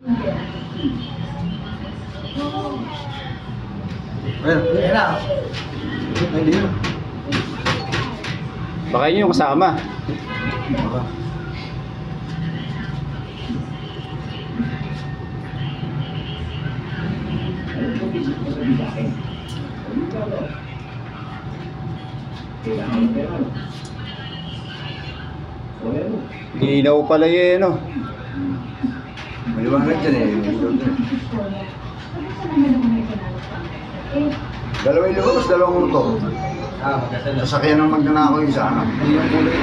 Ayun na. Hindi yun. Baka yun yung kasama. Baka. Ilaw pala yun, no? Maliwanag dyan eh. Dalawang ilaw, tapos dalawang motor. Sasakyan ng magnanakaw yung isa. Hindi yung kulay.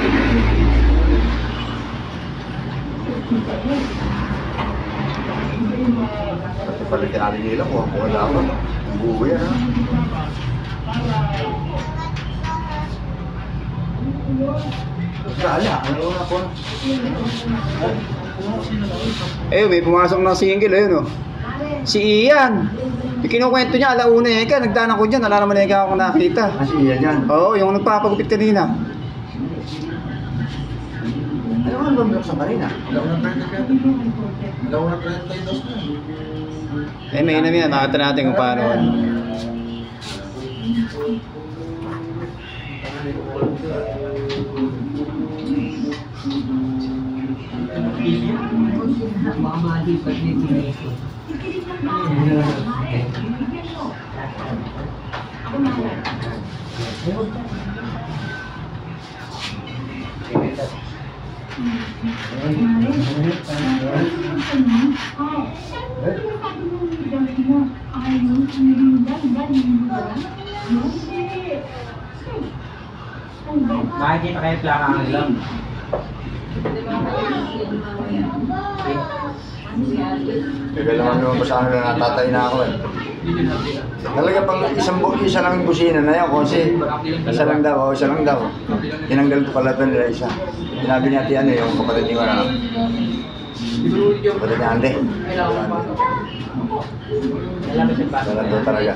Pati palitin natin nila kung ako dapat. Ang buo yan ha. Sala, ano na po? Eh, may pumasok ng single, ayun, oh. Si Ian. Yung kinukwento niya, alauna eh ka, nagdaan ako dyan, ala naman eh ka ako nakita. Kasi iya dyan. Oo, yung nagpapagupit kanina. Ano nga ba sa kanina? Eh, may inam yan, nakita natin kung paano. Nakikita kayo plaka ang ilang. Teka lang naman ba sa ano na natatay na ako eh. Talaga pang isa lang yung busina na yan kasi isa lang daw, tinanggal ko pala ito nila isa. Sinabi niya ano yung kapatid niya na kapatid niya Ande. Wala to talaga.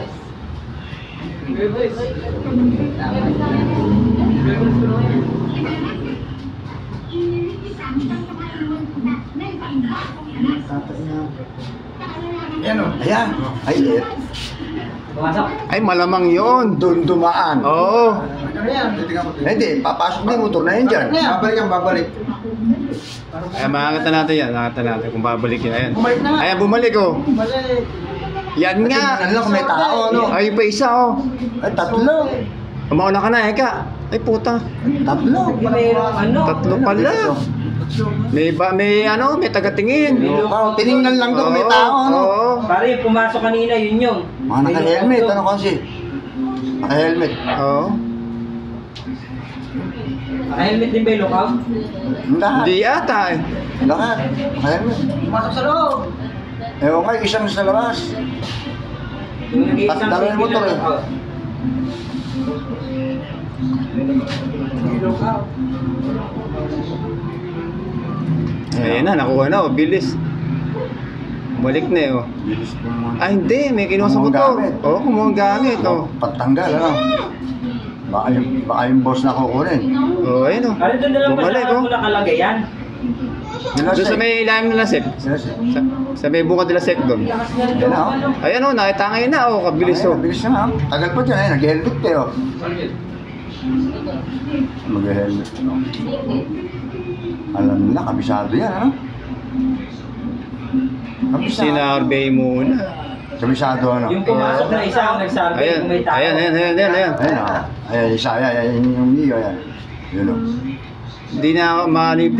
Ayan o. Ayan. Ay, Ay, malamang yun. doon dumaan. Oo. Hindi, papasok na yung motor na yun dyan. Babalik ang babalik. Ay, makakita natin yan. Makakita natin kung babalik yun. Ayan. Ayan, bumalik, oh. Yan nga. Ano lang kung may tao, ano? Ay, pa isa, oh. Ay, tatlo. Umauna ka na, Eka. Ay, puta. Tatlo. Tatlo pala. May taga-tingin. Oh, tiningnan lang doon kung may tao, ano? Oo. Pare, pumasok kanina, yun yung. Mga naka-helmet, ano kasi? Naka-helmet. Oo. Naka-helmet din ba yung lokaw? Lahat. Hindi ata, eh. Lahat. Naka-helmet. Pumasok sa loob. Ewan ka, isang sa labas. Yung nag-iisang Dami yung motor, eh. Lokaw. Ayan na, nakuha na, oh. Bilis. Balik na, eh, oh. Bilis po mga. Ay, hindi. May kinuha sa Kumuhang motor. gamit. Oo, kumuhang gamit, oh. Pagtanggal, ano? Baka yung boss na kukunin. Oo, ayun, oh. Pare, doon na lang ba Bumalik, sa oh. ako nakalagay yan? Doon sa may ilalim na lasek. Sa may bukod nila sek doon. Lakas nga Yan na, oh. Ayan, oh. Nakita ngayon na, oh. Kabilis, oh. Bilis na, oh. Tagal pa dyan, eh. Nag-helmet kayo. Mag-helmet. Alam na, kabisado yan, ano? Kabisado. Sinarbay muna. Kabisado, ano? Yung pumasok na isa ang nagsabi Ayan, kung may tao. ayan. Ayan, oh. Ayan, isa, ayan, yung Mio, ayan. Yun, oh. Hindi na maano yung